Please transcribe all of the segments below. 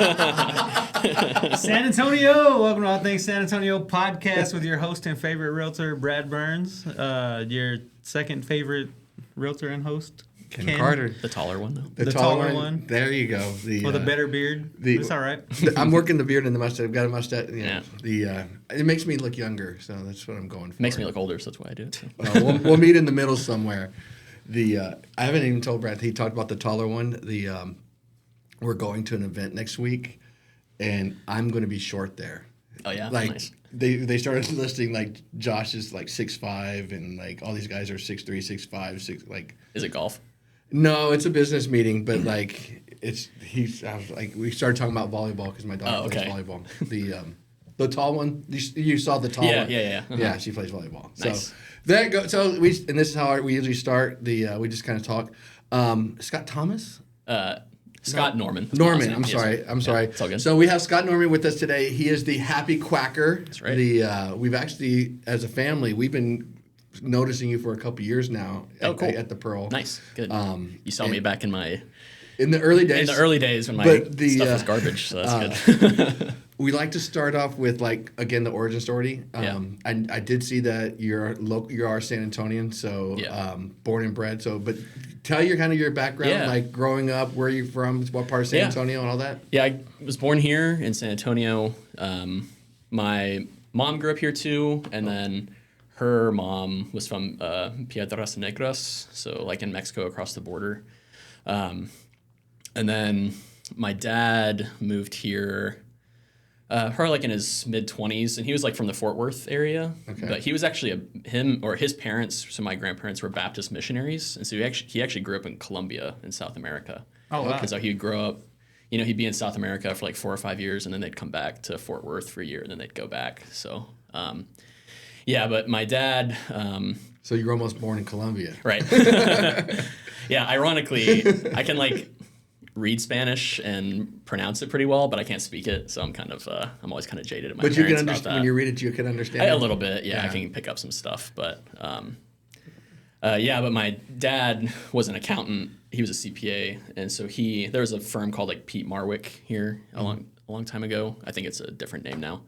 San Antonio, welcome to All Things San Antonio podcast with your host and favorite realtor, Brad Burns. Your second favorite realtor and host, Ken Carter. The taller one, though. The taller one. There you go. With a better beard. It's all right. I'm working the beard and the mustache. I've got a mustache. Yeah. It makes me look younger, so that's what I'm going for. Makes me look older, so that's why I do it. So. We'll meet in the middle somewhere. I haven't even told Brad. He talked about the taller one. We're going to an event next week, and I'm going to be short there. Oh yeah, like nice. They started listing like Josh is like 6'5", and like all these guys are 6'3", 6'5", 6 like. Is it golf? No, it's a business meeting, but like we started talking about volleyball because my daughter plays volleyball. The tall one, you saw the tall one. Yeah. Uh-huh. Yeah, she plays volleyball. Nice. So that go. So and this is how we usually start. We just kind of talk. Scott Thomas. Scott Norman. Norman, I'm sorry. It's all good. So we have Scott Norman with us today. He is the Happy Quacker. That's right. We've actually, as a family, we've been noticing you for a couple years now. Oh, cool. At the Pearl. Nice, good. You saw me back in the early days. In the early days when my stuff was garbage, so that's good. We like to start off with the origin story. I did see that you're our San Antonian, so born and bred. So, but tell your background, like growing up, where you're from, what part of San Antonio, and all that. Yeah, I was born here in San Antonio. My mom grew up here too, and then her mom was from Piedras Negras, so like in Mexico across the border. And then my dad moved here. Probably like in his mid-20s, and he was like from the Fort Worth area. Okay. But he was actually his parents, so my grandparents were Baptist missionaries, and so he actually grew up in Colombia in South America. Oh, wow. And so he'd grow up, he'd be in South America for like 4 or 5 years, and then they'd come back to Fort Worth for a year, and then they'd go back. So, but my dad. So you were almost born in Colombia. Right. Yeah, ironically, I can read Spanish and pronounce it pretty well, but I can't speak it, so I'm I'm always kind of jaded at my parents about that. But you can understand when you read it, you can understand it? A little bit, yeah. I can pick up some stuff, but but my dad was an accountant. He was a CPA, and so there was a firm called Pete Marwick here a long time ago. I think it's a different name now.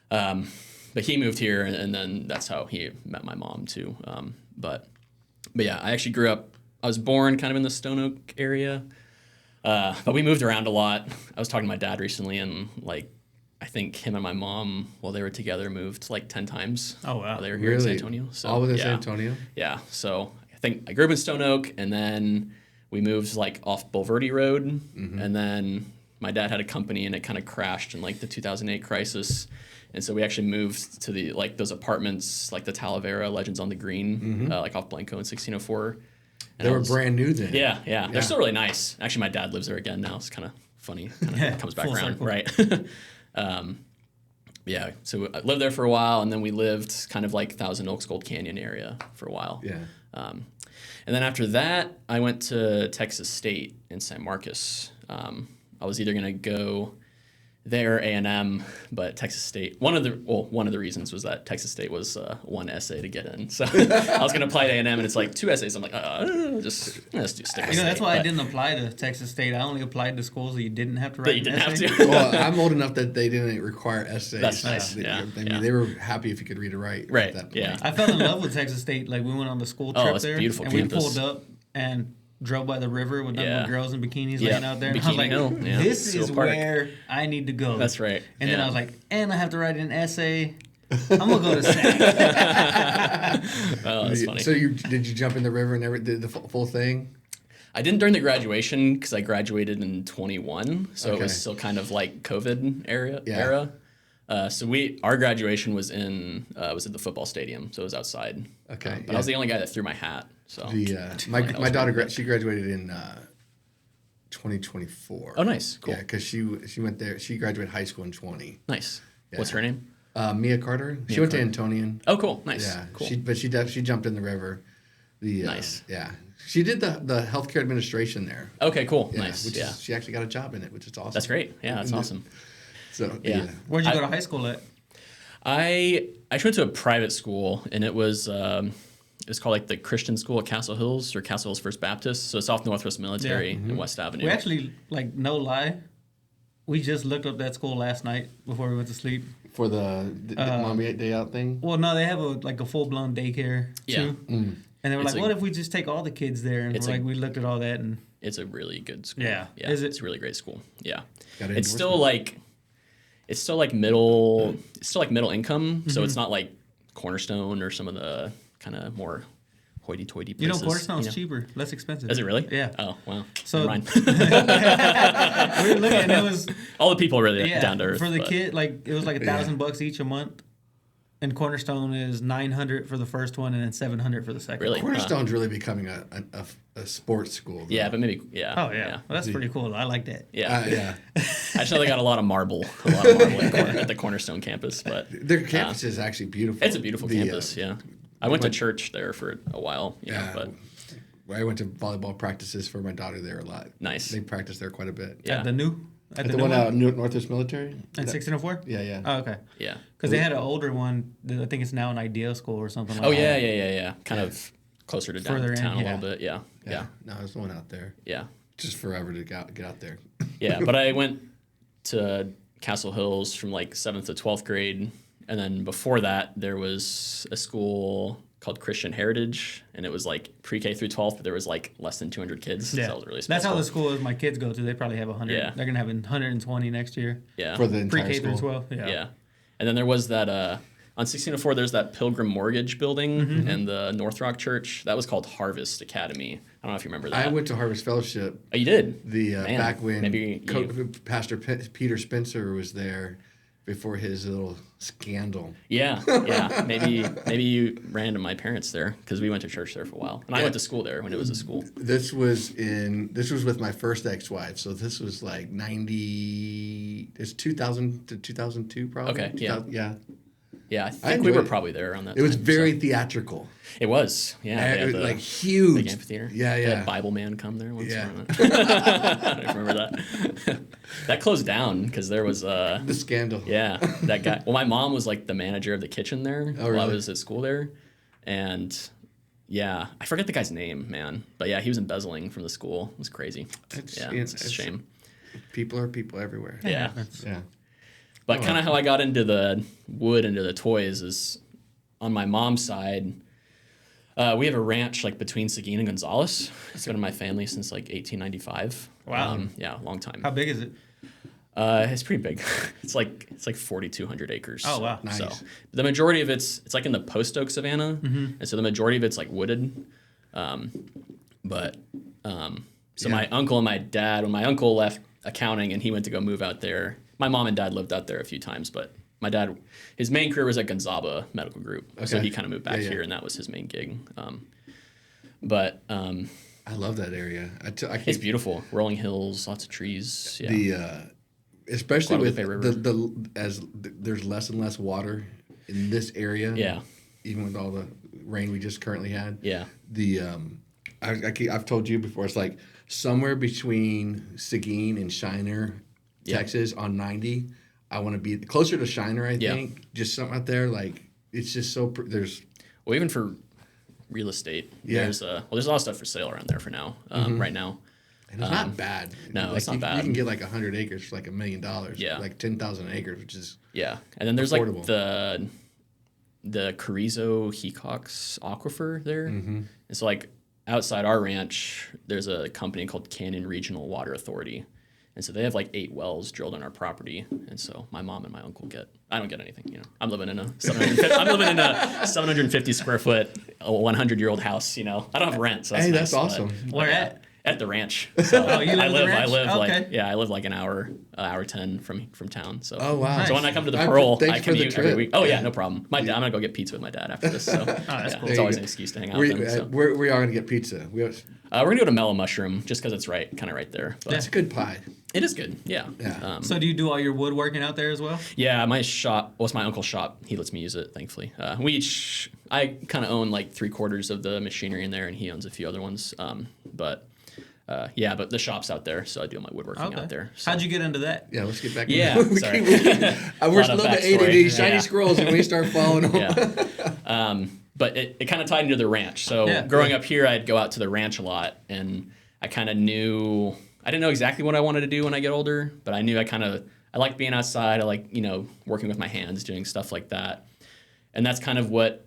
But he moved here, and then that's how he met my mom too. But yeah, I actually grew up. I was born kind of in the Stone Oak area. But we moved around a lot. I was talking to my dad recently, and I think him and my mom, while they were together, moved 10 times. Oh wow! While they were here in San Antonio. So, all within San Antonio. Yeah. So I think I grew up in Stone Oak, and then we moved off Bulverde Road, and then my dad had a company, and it kind of crashed in the 2008 crisis, and so we actually moved to the those apartments, the Talavera Legends on the Green, off Blanco in 1604. They were brand new then. Yeah. They're still really nice. Actually, my dad lives there again now. It's kind of funny. Kind of comes back around, circle. Right? So I lived there for a while, and then we lived kind of Thousand Oaks, Gold Canyon area for a while. Yeah. And then after that, I went to Texas State in San Marcos. I was either going to go there A&M, but Texas State. One of the reasons was that Texas State was one essay to get in. So I was going to apply to A&M, and it's 2 essays. I'm just stick with State. That's why I didn't apply to Texas State. I only applied to schools that you didn't have to write. That you didn't essay. have to. Well, I'm old enough that they didn't require essays. That's nice. They were happy if you could read or write. Right. At that point. Yeah. I fell in love with Texas State. We went on the school trip it's there, beautiful and campus. we pulled up and drove by the river with them girls in bikinis laying out there. And Bikini I was Hill. Yeah. this Seal is Park. where I need to go. That's right. And then I was and I have to write an essay. I'm gonna go to SAC. Oh, that's funny. So did you jump in the river and did the full thing? I didn't during the graduation because I graduated in 21, so it was still kind of COVID era. So our graduation was at the football stadium, so it was outside. Okay. But I was the only guy that threw my hat. So my daughter she graduated in 2024. Oh, nice, cool. Yeah, because she went there. She graduated high school in 20. Nice. Yeah. What's her name? Mia Carter. She went to Antonian. Oh, cool. Nice. Yeah. Cool. She jumped in the river. Nice. Yeah. She did the healthcare administration there. Okay, cool. Yeah, Nice. She actually got a job in it, which is awesome. That's great. Yeah, that's awesome. So yeah. Where'd you go to high school at? I went to a private school, and it was called the Christian School at Castle Hills, or Castle Hills First Baptist. So it's off Northwest Military and West Avenue. We actually, no lie, We just looked up that school last night before we went to sleep. For the mommy day out thing? Well, no, they have a full-blown daycare, too. And they were what if we just take all the kids there? And we looked at all that, and... It's a really good school. Yeah. Is it? It's a really great school. Yeah. It's still like middle income, so it's not like Cornerstone or some of the kind of more hoity-toity places. Cornerstone's cheaper, less expensive. Is it really? Yeah. Oh, wow. So never mind. we were looking, and it was all the people are really down to earth. For the kid, it was like $1,000 each a month. And Cornerstone is $900 for the first one, and then $700 for the second. Really? Cornerstone's really becoming a sports school. Though. Yeah, but maybe Oh yeah, well, that's pretty cool. I like that. Yeah, yeah. I just know they got a lot of marble at the Cornerstone campus, but their campus is actually beautiful. It's a beautiful campus. Yeah, I went to church there for a while. But I went to volleyball practices for my daughter there a lot. Nice. They practice there quite a bit. Yeah. At the one out Northwest Military? And 1604? Yeah. Oh, okay. Yeah. Because they had an older one. I think it's now an Ideal School or something like that. Oh, yeah. Kind of closer to downtown a little bit. Yeah. No, there's one out there. Yeah. Just forever to get out there. Yeah, but I went to Castle Hills from like 7th to 12th grade. And then before that, there was a school called Christian Heritage, and it was like pre-K through 12th, but there was like less than 200 kids. Yeah. So that was really That's how the school is my kids go to. They probably have 100. Yeah. They're going to have 120 next year. Yeah. For the entire Pre-K school. through 12. Yeah. And then there was that, on 1604, there's that Pilgrim Mortgage building and the North Rock Church. That was called Harvest Academy. I don't know if you remember that. I went to Harvest Fellowship. Oh, you did? Back when maybe Pastor Peter Spencer was there before his little scandal. Yeah. Maybe you ran into my parents there because we went to church there for a while, and I went to school there when it was a school. This was with my first ex-wife, so this was like 90. It's 2000 to 2002 probably. Okay. Yeah. Yeah. I think we were probably there around that. It was very theatrical. It was. Yeah. It was like huge. Big amphitheater. Yeah. They had Bible Man come there once. Yeah. I don't remember that. That closed down because there was the scandal. Yeah, that guy. Well, my mom was like the manager of the kitchen there while I was at school there, and yeah, I forget the guy's name, man. But yeah, he was embezzling from the school. It was crazy. It's a shame. People are people everywhere. Yeah. Yeah. But kind of how I got into the wood, into the toys, is on my mom's side. We have a ranch like between Seguin and Gonzales. It's been in my family since like 1895. Wow. Yeah, long time. How big is it? It's pretty big. It's like 4,200 acres. Oh wow, nice. So the majority of it's like in the post oak savanna, and so the majority of it's like wooded. My uncle and my dad, when my uncle left accounting and he went to go move out there, my mom and dad lived out there a few times, but my dad, his main career was at Gonzaba Medical Group, so he kind of moved back here, and that was his main gig. I love that area. It's beautiful, rolling hills, lots of trees. Yeah. Especially with there's less and less water in this area. Yeah. Even with all the rain we just currently had. Yeah. I've told you before. It's like somewhere between Seguin and Shiner, Texas, on 90. I want to be closer to Shiner. I think just something out there. Like it's just so there's. Well, even for real estate, there's a lot of stuff for sale around there for now. Right now. And it's not bad. No, it's not bad. You can get like 100 acres for like $1 million. Yeah. Like 10,000 acres, which is and then there's affordable. Like the Carrizo Hecox aquifer there, and so like outside our ranch, there's a company called Canyon Regional Water Authority, and so they have like 8 wells drilled on our property, and so my mom and my uncle I don't get anything, you know. I'm living in a 750 square foot, 100-year-old house, you know. I don't have rent, so that's hey, nice, that's awesome. Where at? At the ranch. So you live at the ranch? I live Okay. I live like an hour 10 from town. So Oh wow! So when I come to the Pearl, I thanks for the commute every trip. week. Oh yeah, no problem. I'm gonna go get pizza with my dad after this. So that's cool. It's always an excuse to hang out with him. So. We are gonna get pizza. We're gonna go to Mellow Mushroom just because it's kind of right there. But That's a good pie. it is good. Yeah. Yeah. So do you do all your woodworking out there as well? Yeah, my shop. Well, it's my uncle's shop. He lets me use it, thankfully. I kind of own like 3/4 of the machinery in there, and he owns a few other ones. But the shop's out there, so I do my woodworking out there. So. How'd you get into that? Yeah, let's get back. Yeah, sorry. We're still at ADD, shiny squirrels, and we start following them. Yeah. But it kind of tied into the ranch. So growing up here, I'd go out to the ranch a lot, and I kind of knew I didn't know exactly what I wanted to do when I get older, but I knew I like being outside. I like, working with my hands, doing stuff like that. And that's kind of what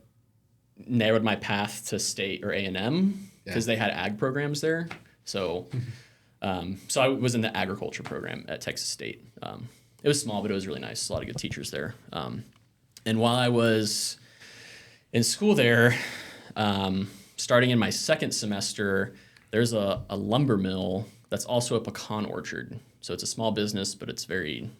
narrowed my path to state or A&M because they had ag programs there. So, so I was in the agriculture program at Texas State. It was small, but it was really nice. A lot of good teachers there. And while I was in school there, starting in my second semester, there's a lumber mill that's also a pecan orchard. So it's a small business, but it's very,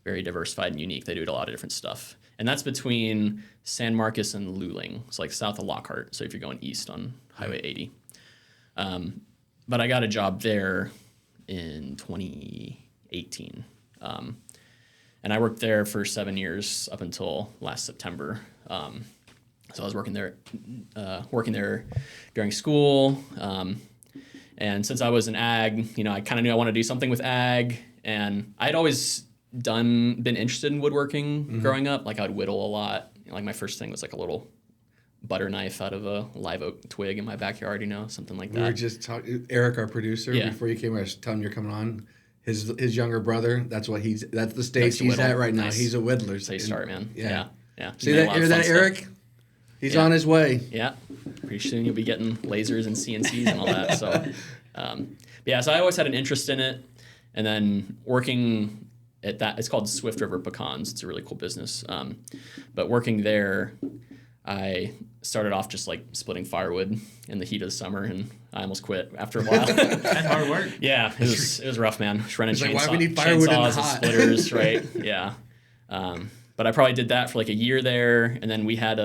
very diversified and unique. They do a lot of different stuff. And that's between San Marcos and Luling. It's like south of Lockhart. So if you're going east on Highway 80. But I got a job there in 2018. And I worked there for 7 years up until last September. So I was working there during school. And since I was in ag, I kind of knew I wanted to do something with ag. And I'd always been interested in woodworking growing up. Like I would whittle a lot. Like my first thing was like a little butter knife out of a live oak twig in my backyard, something like that. We were just talking, Eric, our producer, before you came, I was telling him you're coming on. His younger brother, that's the stage he's at right now. Nice. He's a whittler. That's how you start, man. Yeah. See that? Hear that, Eric? He's on his way. Yeah. Pretty soon you'll be getting lasers and CNCs and all that. So, so I always had an interest in it. And then working at that, it's called Swift River Pecans. It's a really cool business. But working there, I started off just like splitting firewood in the heat of the summer, and I almost quit after a while. That's hard work. Yeah, it was rough, man. Just running why we need firewood in the chainsaws hot? and splitters, right? Yeah. But I probably did that for like a year there, and then we had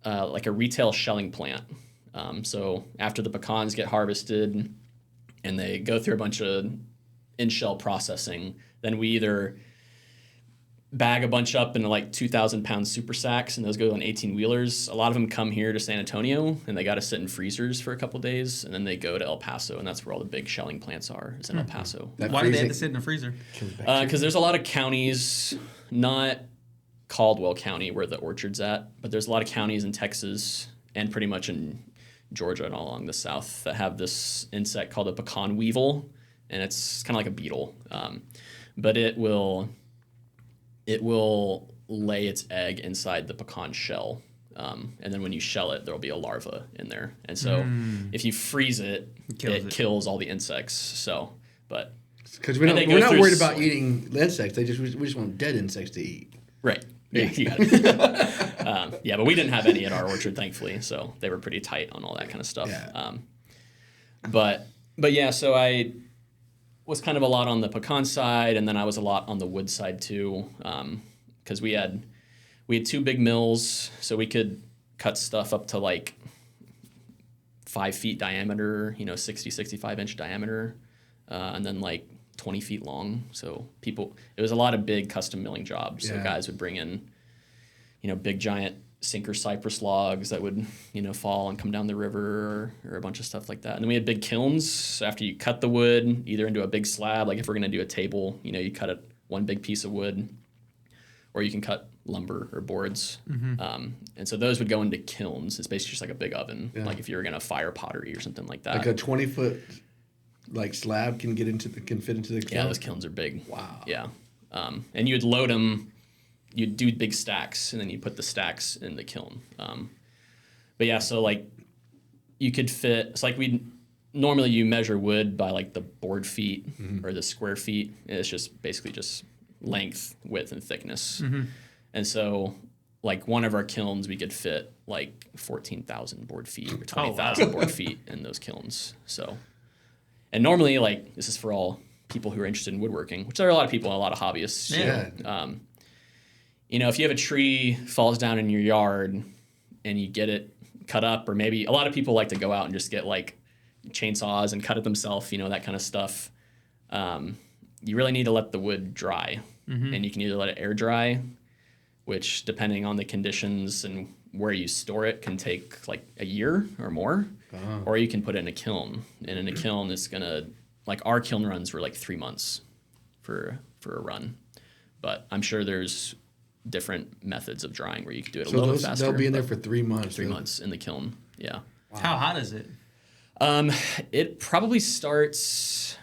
like a retail shelling plant. So after the pecans get harvested and they go through a bunch of in-shell processing, then we either bag a bunch up into like 2,000-pound super sacks, and those go on 18-wheelers. A lot of them come here to San Antonio, and they got to sit in freezers for a couple days, and then they go to El Paso, and that's where all the big shelling plants are, is in El Paso. Why do they have to sit in a freezer? Because there's a lot of counties, not Caldwell County where the orchard's at, but there's a lot of counties in Texas and pretty much in Georgia and all along the south that have this insect called a pecan weevil, and it's kind of like a beetle, but it will lay its egg inside the pecan shell. And then when you shell it, there'll be a larva in there. And so if you freeze it, it kills all the insects. So, but... Because we're not worried about eating insects. We just want dead insects to eat. Right. Yeah, you got it. But we didn't have any at our orchard, thankfully. So they were pretty tight on all that kind of stuff. Yeah. But yeah, so I was kind of a lot on the pecan side, and then I was a lot on the wood side too, because we had 2 big mills, so we could cut stuff up to like 5 feet diameter, 60, 65 inch diameter, and then like 20 feet long. So it was a lot of big custom milling jobs. So guys would bring in, big giant sinker cypress logs that would, fall and come down the river or a bunch of stuff like that. And then we had big kilns. So after you cut the wood, either into a big slab, like if we're going to do a table, you cut it one big piece of wood, or you can cut lumber or boards. And so those would go into kilns. It's basically just like a big oven, like if you were going to fire pottery or something like that. Like a 20-foot slab can fit into the kiln? Yeah, those kilns are big. Wow. Yeah. And you would load them. You'd do big stacks, and then you put the stacks in the kiln. But yeah, so like you could fit. It's like normally you measure wood by like the board feet or the square feet. It's just basically just length, width, and thickness. And so like one of our kilns, we could fit like 14,000 board feet or 20,000 board feet in those kilns. So, and normally like this is for all people who are interested in woodworking, which there are a lot of people and a lot of hobbyists. Yeah. If you have a tree falls down in your yard and you get it cut up, or maybe a lot of people like to go out and just get like chainsaws and cut it themselves, that kind of stuff. You really need to let the wood dry, and you can either let it air dry, which depending on the conditions and where you store it can take like a year or more, or you can put it in a kiln. And in a kiln, it's gonna, like our kiln runs were like 3 months for a run, but I'm sure there's different methods of drying where you can do it a little bit faster. They'll be in there for 3 months. 3 months in the kiln. Yeah. Wow. How hot is it? It probably starts.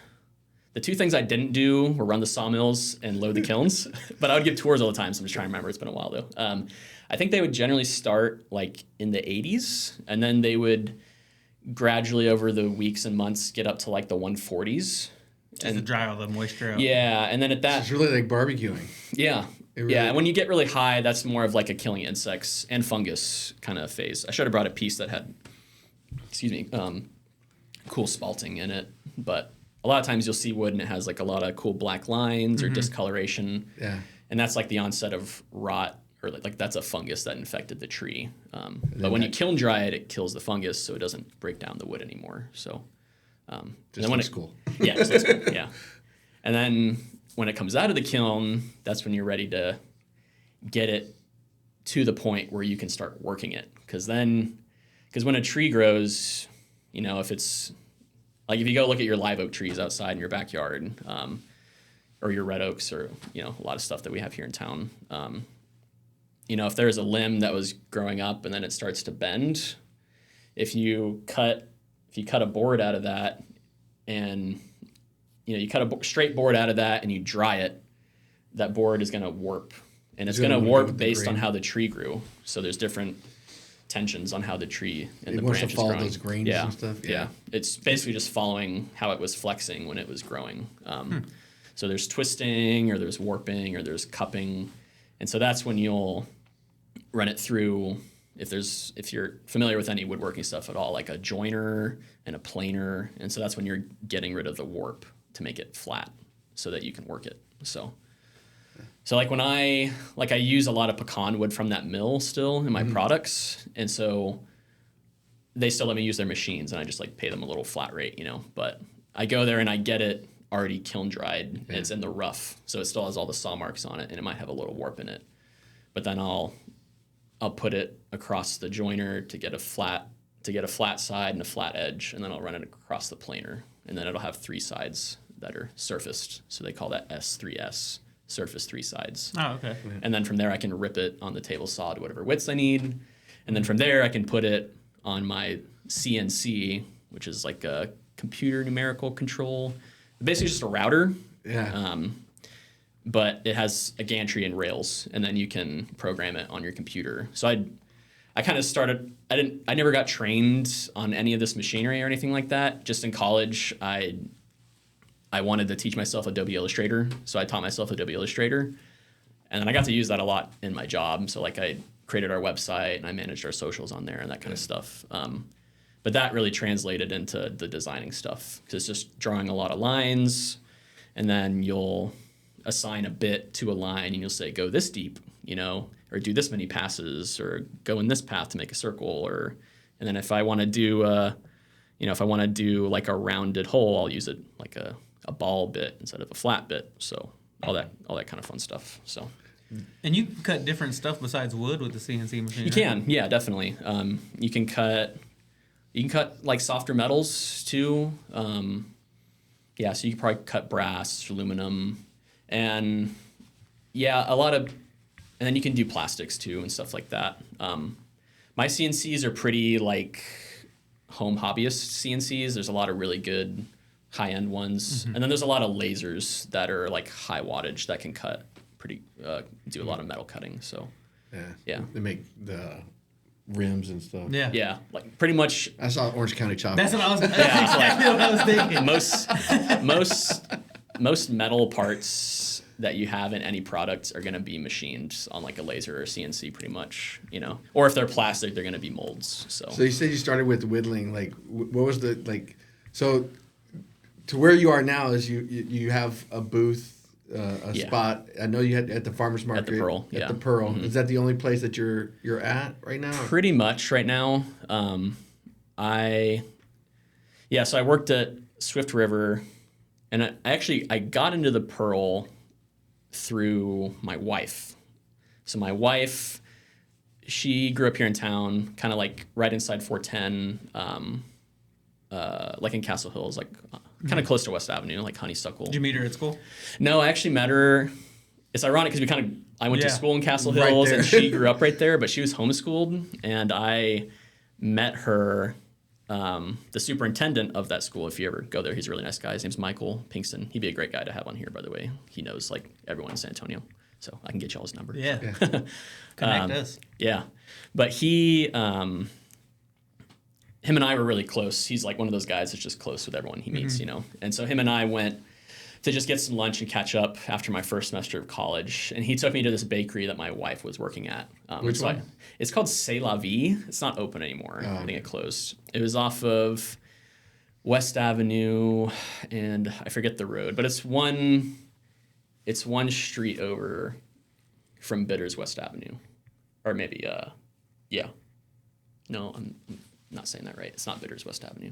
The two things I didn't do were run the sawmills and load the kilns, but I would give tours all the time, so I'm just trying to remember. It's been a while though. I think they would generally start like in the 80s, and then they would gradually over the weeks and months get up to like the 140s. Just to dry all the moisture out. Yeah, and then at that... It's really like barbecuing. Yeah. Really yeah, and when you get really high, that's more of like a killing insects and fungus kind of phase. I should have brought a piece that had, cool spalting in it, but a lot of times you'll see wood and it has like a lot of cool black lines or discoloration. Yeah. And that's like the onset of rot, or like that's a fungus that infected the tree. But when you kiln dry it, it kills the fungus, so it doesn't break down the wood anymore. So just looks cool. Yeah, it just looks cool. Yeah. And then when it comes out of the kiln, that's when you're ready to get it to the point where you can start working it. Because when a tree grows, if it's like if you go look at your live oak trees outside in your backyard, or your red oaks, or a lot of stuff that we have here in town, if there's a limb that was growing up and then it starts to bend, if you cut a board out of that, and you cut a straight board out of that and you dry it, that board is going to warp, and it's going to warp based on how the tree grew. So there's different tensions on how the tree and the branch is growing. Those grains and stuff. Yeah, it's basically just following how it was flexing when it was growing. So there's twisting, or there's warping, or there's cupping, and so that's when you'll run it through. If you're familiar with any woodworking stuff at all, like a joiner and a planer, and so that's when you're getting rid of the warp to make it flat so that you can work it. So like when I use a lot of pecan wood from that mill still in my products, and so they still let me use their machines, and I just like pay them a little flat rate, but I go there and I get it already kiln dried, and it's in the rough, so it still has all the saw marks on it, and it might have a little warp in it, but then I'll put it across the joiner to get a flat side and a flat edge, and then I'll run it across the planer, and then it'll have three sides that are surfaced, so they call that S3S, surface three sides. Oh, okay. And then from there I can rip it on the table saw to whatever widths I need, and then from there I can put it on my CNC, which is like a computer numerical control, basically just a router. Yeah. But it has a gantry and rails, and then you can program it on your computer. So I kind of started. I never got trained on any of this machinery or anything like that. Just in college, I wanted to teach myself Adobe Illustrator, so I taught myself Adobe Illustrator, and then I got to use that a lot in my job. So like I created our website and I managed our socials on there and that kind of stuff. But that really translated into the designing stuff, because it's just drawing a lot of lines, and then you'll assign a bit to a line and you'll say go this deep, or do this many passes, or go in this path to make a circle, and then if I want to do like a rounded hole, I'll use it like a ball bit instead of a flat bit. So all that kind of fun stuff. So. And you can cut different stuff besides wood with the CNC machine. You can, yeah, definitely. You can cut like softer metals too. So you can probably cut brass, aluminum. And and then you can do plastics too and stuff like that. My CNCs are pretty like home hobbyist CNCs. There's a lot of really good high-end ones. And then there's a lot of lasers that are like high wattage that can cut do a lot of metal cutting. So yeah. They make the rims and stuff. Yeah, like pretty much. I saw Orange County Chop. That's what I was. That's exactly what I was thinking. Most metal parts that you have in any product are going to be machined on like a laser or CNC, pretty much. Or if they're plastic, they're going to be molds. So you said you started with whittling. Like, what was the like? So to where you are now is you have a booth. Spot. I know you had at the farmers market at the Pearl. The Pearl. Is that the only place that you're at right now? Pretty much right now. So I worked at Swift River, and I got into the Pearl through my wife. So my wife, she grew up here in town, kind of like right inside 410, like in Castle Hills, like kind of close to West Avenue, like Honeysuckle. Did you meet her at school? No, I actually met her. It's ironic because I went to school in Castle Hills, and she grew up right there, but she was homeschooled, and I met her the superintendent of that school, if you ever go there, he's a really nice guy. His name's Michael Pinkston. He'd be a great guy to have on here, by the way. He knows like everyone in San Antonio, so I can get y'all his number. Yeah. Connect us. Yeah, but him and I were really close. He's like one of those guys that's just close with everyone he meets, you know. And so him and I went to just get some lunch and catch up after my first semester of college. And he took me to this bakery that my wife was working at. Which one? It's called C'est La Vie. It's not open anymore. I think it closed. It was off of West Avenue, and I forget the road, but it's one street over from Bitters West Avenue. Or maybe, yeah. No, I'm not saying that right. It's not Bitters West Avenue.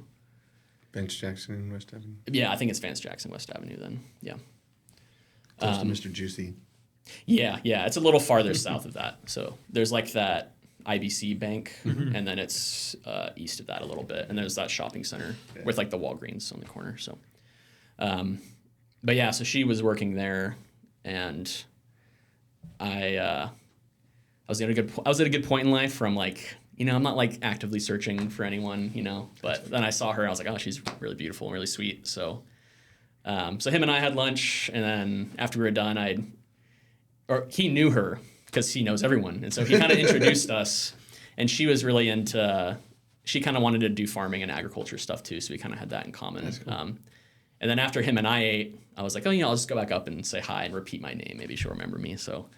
Vance Jackson West Avenue. Yeah, I think it's Vance Jackson West Avenue then. Yeah. Close to Mr. Juicy. Yeah. It's a little farther south of that. So there's like that IBC bank, and then it's east of that a little bit, and there's that shopping center with like the Walgreens on the corner. So, but yeah, so she was working there, and I was at a good point in life from like. You know, I'm not like actively searching for anyone, you know, but then I saw her and I was like, oh, she's really beautiful and really sweet. So, so him and I had lunch, and then after we were done, he knew her because he knows everyone. And so he kind of introduced us, and she was really she kind of wanted to do farming and agriculture stuff too. So we kind of had that in common. That's cool. And then after him and I ate, I was like, oh, you know, I'll just go back up and say hi and repeat my name. Maybe she'll remember me. So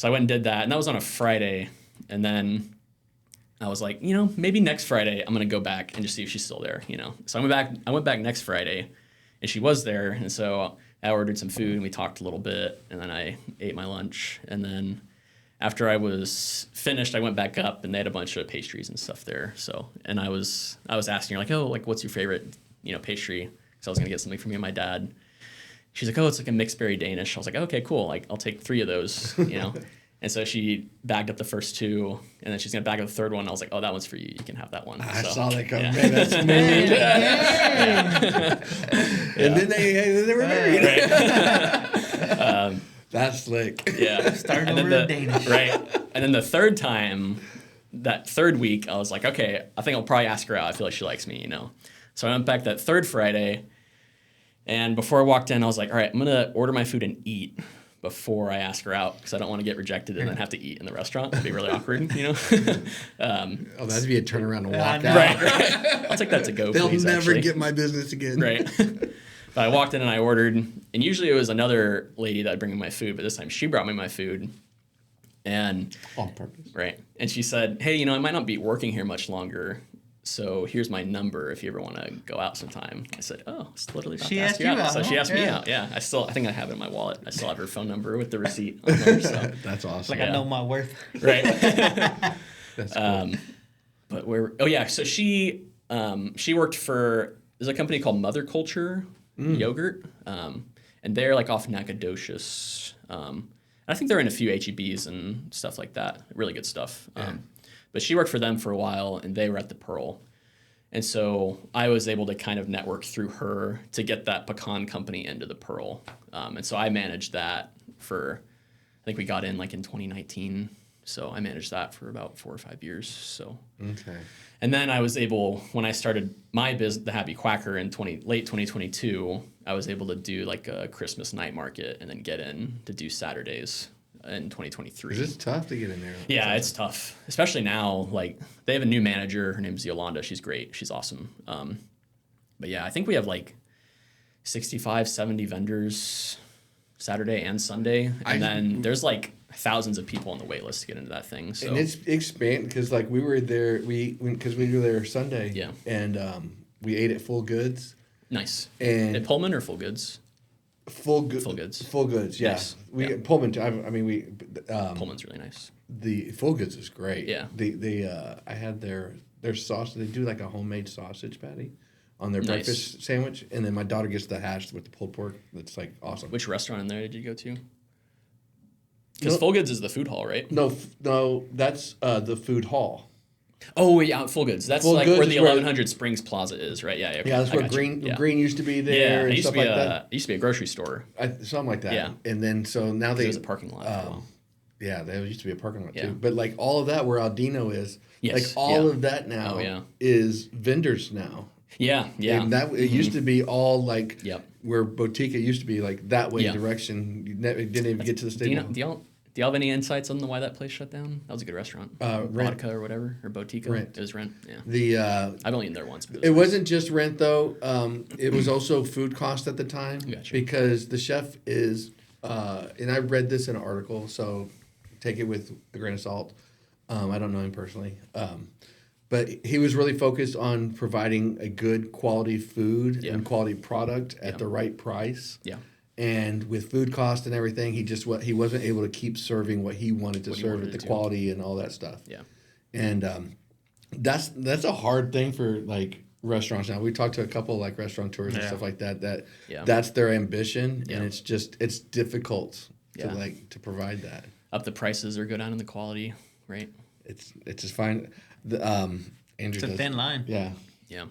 I went and did that, and that was on a Friday. And then I was like, you know, maybe next Friday I'm gonna go back and just see if she's still there, you know. So I went back next Friday, and she was there, and so I ordered some food and we talked a little bit, and then I ate my lunch, and then after I was finished, I went back up and they had a bunch of pastries and stuff there. So, and I was asking her like, oh, like what's your favorite, you know, pastry? Because I was gonna get something for me and my dad. She's like, oh, it's like a mixed berry Danish. I was like, okay, cool. Like I'll take 3 of those, you know. And so she bagged up the first 2, and then she's going to bag up the third one. I was like, oh, that one's for you. You can have that one. I so, saw that come. Yeah. Man, that's me. And then they were married. Right. That's slick. Yeah. Start over in Danish. Right. And then the third time, that third week, I was like, okay, I think I'll probably ask her out. I feel like she likes me, you know. So I went back that third Friday, and before I walked in, I was like, all right, I'm going to order my food and eat before I ask her out, because I don't want to get rejected and then have to eat in the restaurant. It'd be really awkward, you know? Oh, that'd be a turnaround and walk out. Right. I'll take that to go, They'll please, never actually. get my business again. Right. But I walked in and I ordered, and usually it was another lady that would bring me my food, but this time she brought me my food. And On purpose. right. And she said, hey, you know, I might not be working here much longer, so here's my number if you ever want to go out sometime. I said, oh, it's literally about She to ask asked you you out. out, So huh? she asked me Yeah. out. Yeah. I think I have it in my wallet. I still have her phone number with the receipt on there. So. That's awesome. Like I know my worth. Right. That's cool. But so she worked for, there's a company called Mother Culture Yogurt, and they're like off Nacogdoches. I think they're in a few HEBs and stuff like that. Really good stuff. Yeah. But she worked for them for a while, and they were at the Pearl. And so I was able to kind of network through her to get that pecan company into the Pearl. And so I managed that I think we got in like in 2019. So I managed that for about 4 or 5 years. So. Okay. And then I was able, when I started my business, the Happy Quacker in late 2022, I was able to do like a Christmas night market and then get in to do Saturdays in 2023. Is it tough to get in there? Yeah, it's tough, especially now. Like they have a new manager. Her name's Yolanda. She's great. She's awesome. But yeah, I think we have like 65, 70 vendors Saturday and Sunday. And then there's like thousands of people on the wait list to get into that thing. So. And it's expand because like we were there, because we were there Sunday. Yeah. And we ate at Full Goods. Nice. And At Pullman or Full Goods? Full Goods. Full Goods. Yeah. Nice. We Yeah. Pullman. I mean Pullman's really nice. the Full Goods is great. Yeah. I had their sauce. They do like a homemade sausage patty on their Nice. breakfast sandwich, and then my daughter gets the hash with the pulled pork. That's like awesome. Which restaurant in there did you go to? Because No. Full Goods is the food hall, right? No, that's the food hall. Oh, yeah, Full Goods. That's Full like Goods where the is where- 1100 Springs Plaza is, right? Yeah, okay. Yeah, that's I where got you. Green Yeah. Green used to be Yeah, there it and used stuff to be like that. it used to be a grocery store. Something like that. Yeah. And then so now It they was a parking lot. for a while. Yeah, there used to be a parking lot Yeah. too. But like all of that where Aldino is, Yes, like all yeah. of that now Oh, yeah. is vendors now. Yeah, yeah. And that it used to be all like Yep. where Botica used to be like that way Yeah. direction. You didn't even get to the Do you stadium. know, do y'all have any insights on why that place shut down? That was a good restaurant. Rent. Vodka or whatever, or Botica. Rent. It was Rent. Yeah. The I've only eaten there once. But it wasn't just rent though. It was also food cost at the time Gotcha. because the chef is, and I read this in an article, so take it with a grain of salt. I don't know him personally, but he was really focused on providing a good quality food and quality product at the right price. Yeah. And with food cost and everything, he wasn't able to keep serving what he wanted to serve at the quality and all that stuff. Yeah. And that's a hard thing for like restaurants now. We talked to a couple like restaurateurs and stuff like that. That's their ambition, and it's difficult to provide that. Up the prices or go down in the quality, right? It's just fine. Andrew It's a thin line. Yeah. Yeah.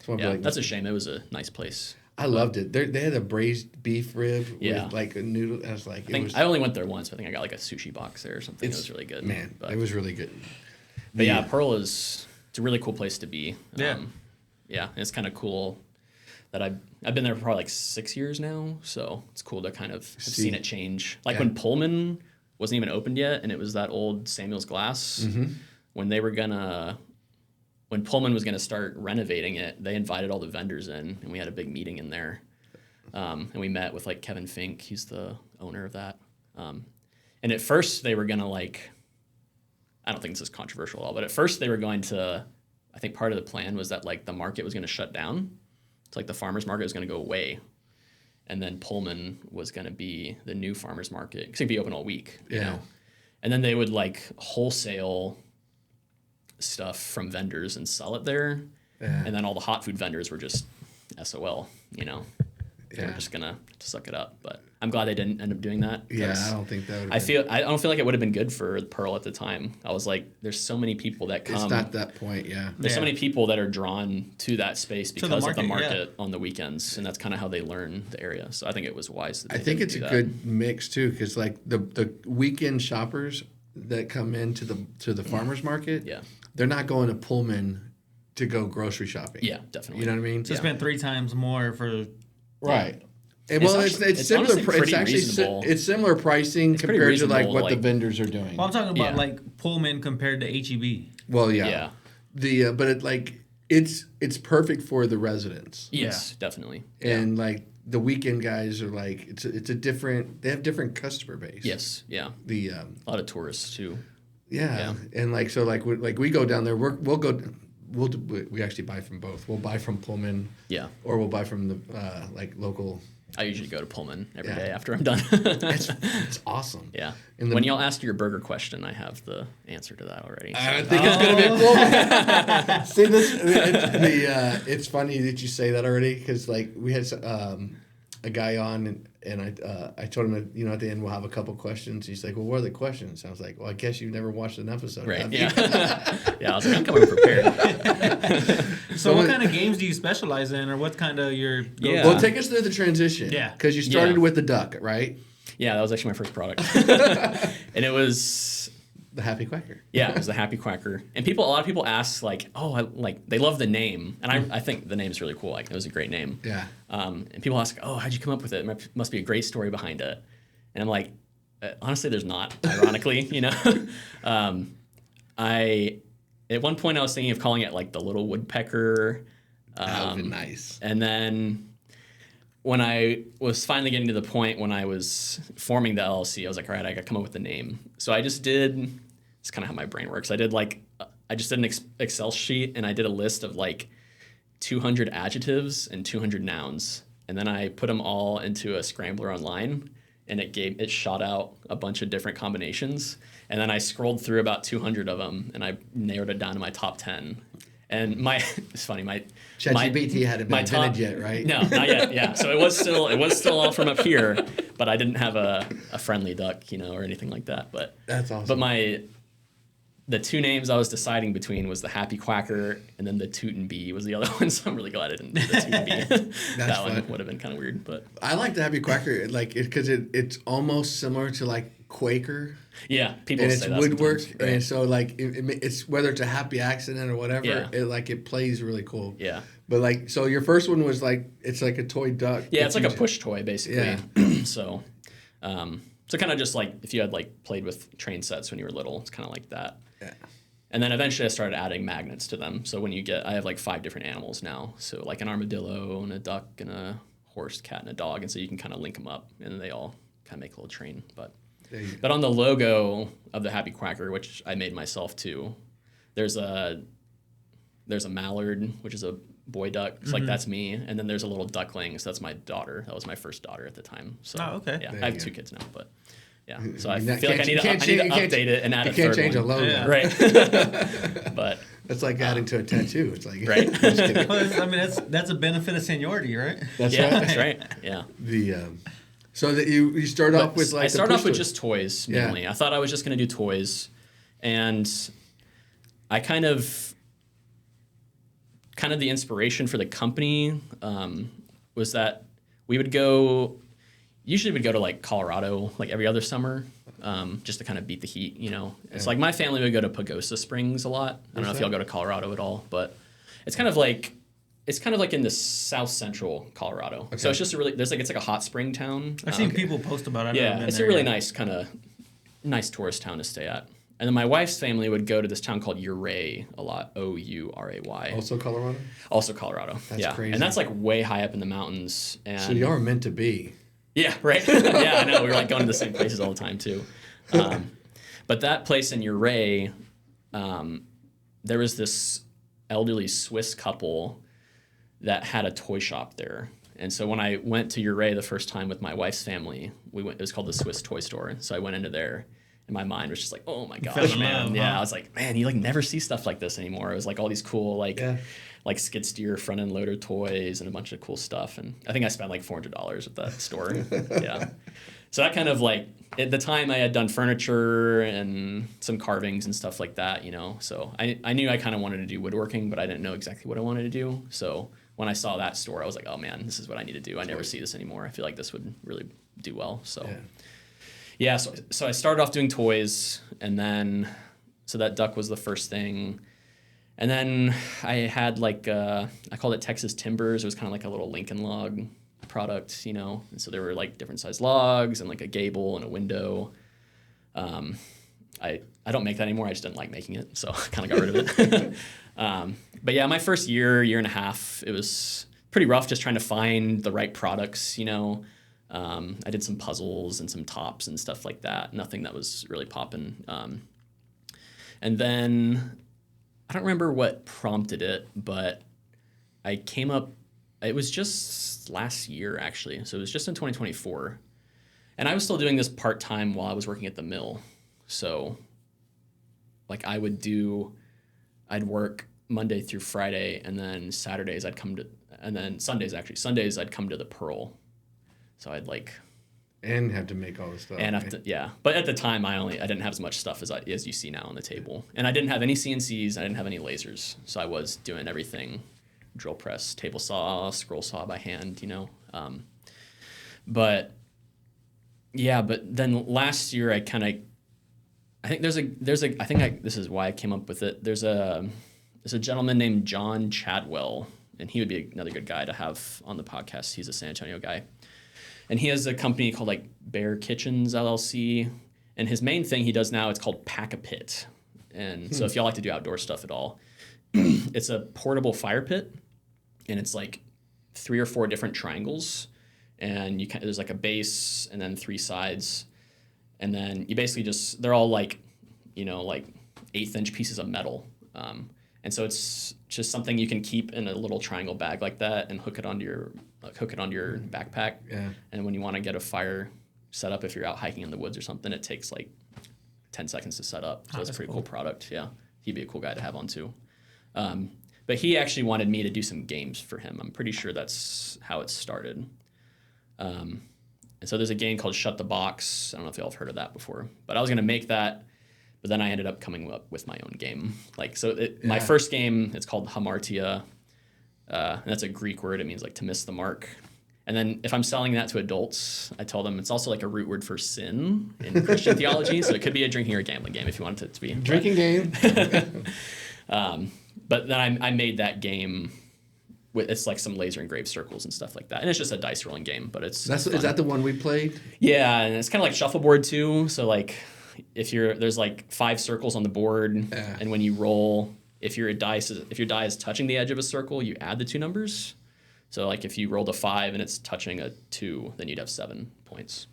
Yeah, that's a shame. It was a nice place. I loved it. They had a braised beef rib Yeah. with like a noodle. I was like, I only went there once. But I think I got like a sushi box there or something. It was really good. Man, but, it was really good. But yeah, Pearl it's a really cool place to be. Yeah. Yeah, and it's kind of cool that I've been there for probably like 6 years now. So it's cool to kind of have seen it change. Like when Pullman wasn't even opened yet, and it was that old Samuel's Glass. Mm-hmm. When Pullman was gonna start renovating it, they invited all the vendors in, and we had a big meeting in there. And we met with like Kevin Fink. He's the owner of that. And at first they were gonna like, I don't think this is controversial at all, but at first they were going to, I think part of the plan was that like the market was gonna shut down. It's like the farmer's market was gonna go away. And then Pullman was gonna be the new farmer's market. It's gonna be open all week, you know? And then they would like wholesale stuff from vendors and sell it there. Yeah. And then all the hot food vendors were just SOL, you know? They were just gonna suck it up. But I'm glad they didn't end up doing that. Yeah, I don't think that would I don't feel like it would have been good for Pearl at the time. I was like, there's so many people that come. It's not that point, There's so many people that are drawn to that space because of the market on the weekends, and that's kind of how they learn the area. So I think it was wise. I think it's a good mix too, because like the weekend shoppers that come into the farmers market, they're not going to Pullman to go grocery shopping. Yeah, definitely. You know what I mean? To spend 3 times more for. Right. And well, it's similar. It's actually it's similar pricing compared to like what the vendors are doing. Well, I'm talking about like Pullman compared to HEB. Well, yeah. But it like it's perfect for the residents. Yes, definitely. And like the weekend guys are like it's a different. They have different customer base. Yes. Yeah. A lot of tourists too. Yeah. And like so like we go down there. We'll go. We actually buy from both. We'll buy from Pullman. Yeah. Or we'll buy from the like local. I usually go to Pullman every day after I'm done. It's awesome. Yeah. When y'all asked your burger question, I have the answer to that already. So. I think it's gonna be cool. See this? It's funny that you say that already because like we had a guy on and I told him that, at the end we'll have a couple questions. He's like, well, what are the questions? I was like, well, I guess you've never watched an episode. Right. Yeah. Yeah. I was like, I'm coming prepared. So what kind of games do you specialize in, or what kind of your? Yeah. Well, take us through the transition. Yeah. Because you started with the duck, right? Yeah, that was actually my first product, and it was the Happy Quacker. Yeah, it was the Happy Quacker, and a lot of people ask like, oh, they love the name, and I think the name's really cool. Like it was a great name. Yeah. And people ask, oh, how'd you come up with it? It must be a great story behind it. And I'm like, honestly, there's not. Ironically, At one point I was thinking of calling it like the Little Woodpecker. That would be nice. And then when I was finally getting to the point when I was forming the LLC, I was like, all right, I got to come up with a name. So I just did, it's kind of how my brain works. I just did an Excel sheet and I did a list of like 200 adjectives and 200 nouns. And then I put them all into a scrambler online and it shot out a bunch of different combinations. And then I scrolled through about 200 of them and I narrowed it down to my top 10. And it's funny, ChatGPT hadn't been invented yet, right? No, not yet. Yeah, so it was still all from up here, but I didn't have a friendly duck, or anything like that. But that's awesome. But the two names I was deciding between was the Happy Quacker and then the Toot and Bee was the other one. So I'm really glad I didn't do the Toot and Bee. That fun. one would have been kind of weird, but I like the Happy Quacker, like because it's almost similar to like Quaker. Yeah, people and say it's that woodwork, right? and so like it's whether it's a happy accident or whatever, Yeah. it plays really cool. Yeah. But like, so your first one was like it's like a toy duck. Yeah, it's like a push toy basically. Yeah. So kind of just like if you had like played with train sets when you were little, it's kind of like that. Yeah. And then eventually I started adding magnets to them. So when I have like 5 different animals now. So like an armadillo and a duck and a horse, cat, and a dog. And so you can kind of link them up and they all kind of make a little train. But on the logo of the Happy Quacker, which I made myself too, there's a mallard, which is a boy duck. It's like that's me. And then there's a little duckling. So that's my daughter. That was my first daughter at the time. So okay. Yeah, There I have you 2 go. kids now, but yeah. So I feel like I need to update it and add a You can't third change a one. logo. Yeah. Right. But That's like adding to a tattoo. It's like right. Just kidding. Well, I mean, that's a benefit of seniority, right? That's yeah, right. that's right. Yeah. So that you start off with like I started off with toys. just toys Yeah. mainly. I thought I was just going to do toys, and I kind of the inspiration for the company was that we'd go to like Colorado like every other summer just to kind of beat the heat, you know. It's like my family would go to Pagosa Springs a lot. I don't know if y'all go to Colorado at all, but it's kind of like in the south central Colorado. Okay. So it's just it's like a hot spring town. I've seen people post about it. I've never been It's there a really yet. nice tourist town to stay at. And then my wife's family would go to this town called Ouray a lot. Ouray. Also Colorado. Also Colorado. That's crazy. And that's like way high up in the mountains. And So you are meant to be. yeah, right. Yeah, I know. We were like going to the same places all the time too. But that place in Ouray, there was this elderly Swiss couple that had a toy shop there. And so when I went to Ouray the first time with my wife's family, it was called the Swiss Toy Store. So I went into there and my mind was just like, oh my gosh, man. Yeah, I was like, man, you like never see stuff like this anymore. It was like all these cool like skid steer front end loader toys and a bunch of cool stuff. And I think I spent like $400 at that store. Yeah. So that kind of like, at the time I had done furniture and some carvings and stuff like that, you know. So I knew I kind of wanted to do woodworking, but I didn't know exactly what I wanted to do. So when I saw that store, I was like, oh man, this is what I need to do. I never see this anymore. I feel like this would really do well. So yeah, so I started off doing toys, and then so that duck was the first thing. And then I had like I called it Texas Timbers. It was kind of like a little Lincoln log product, you know. And so there were like different size logs and like a gable and a window. I don't make that anymore. I just didn't like making it, so I kind of got rid of it. But yeah, my first year and a half, it was pretty rough just trying to find the right products, you know. I did some puzzles and some tops and stuff like that. Nothing that was really popping. And then I don't remember what prompted it, but I came up, it was just last year actually. So it was just in 2024. And I was still doing this part-time while I was working at the mill. So like I'd work Monday through Friday, and then Sundays I'd come to the Pearl. So I'd like and have to make all this stuff. And but at the time I didn't have as much stuff as you see now on the table, and I didn't have any CNCs, I didn't have any lasers, so I was doing everything, drill press, table saw, scroll saw by hand, you know. But then last year this is why I came up with it. There's a gentleman named John Chadwell, and he would be another good guy to have on the podcast. He's a San Antonio guy. And he has a company called like Bear Kitchens LLC. And his main thing he does now, it's called Pack-a-Pit. And so if y'all like to do outdoor stuff at all, it's a portable fire pit. And it's like 3 or 4 different triangles. And there's like a base and then 3 sides. And then you basically they're all like, you know, like 1/8 pieces of metal. And so it's just something you can keep in a little triangle bag like that and hook it onto your backpack. Yeah. And when you want to get a fire set up, if you're out hiking in the woods or something, it takes like 10 seconds to set up. So it's a pretty cool product. Yeah. He'd be a cool guy to have on too. But he actually wanted me to do some games for him. I'm pretty sure that's how it started. And so there's a game called Shut the Box. I don't know if y'all have heard of that before, but I was going to make that But then I ended up coming up with my own game. My first game, it's called hamartia. And that's a Greek word. It means like to miss the mark. And then if I'm selling that to adults, I tell them it's also like a root word for sin in Christian theology. So it could be a drinking or a gambling game if you want it to be. Drinking game. But then I made that game. It's like some laser engraved circles and stuff like that. And it's just a dice rolling game, but it's fun. Is that the one we played? Yeah, and it's kind of like shuffleboard too. So like there's like 5 circles on the board, and when you roll, if your die is touching the edge of a circle, you add the 2 numbers. So like if you rolled a 5 and it's touching a 2, then you'd have 7 points.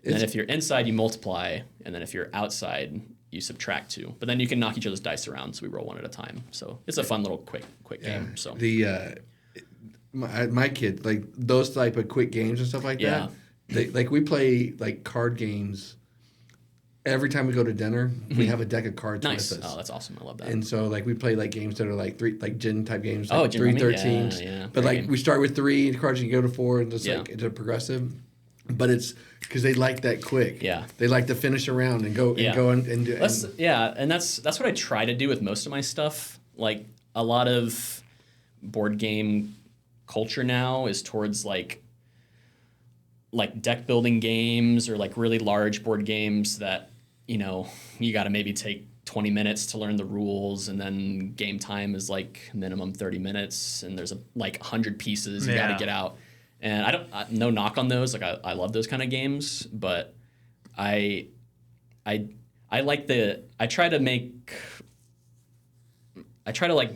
And then if you're inside, you multiply, and then if you're outside, you subtract 2. But then you can knock each other's dice around, so we roll one at a time. So it's a fun little quick game. So my kids, like those type of quick games and stuff like that. We play like card games. Every time we go to dinner, we have a deck of cards with us. Oh, that's awesome. I love that. And so like we play like games that are like gin type games, like 3-13s. Yeah. But like we start with 3 cards, and you go to 4, and it's like it's a progressive. But it's because they like that quick. Yeah. They like to finish around and go and do. And that's what I try to do with most of my stuff. Like a lot of board game culture now is towards like deck building games or like really large board games that, you know, you got to maybe take 20 minutes to learn the rules, and then game time is like minimum 30 minutes, and there's 100 pieces you got to get out. And no knock on those. Like I love those kind of games, but I try to like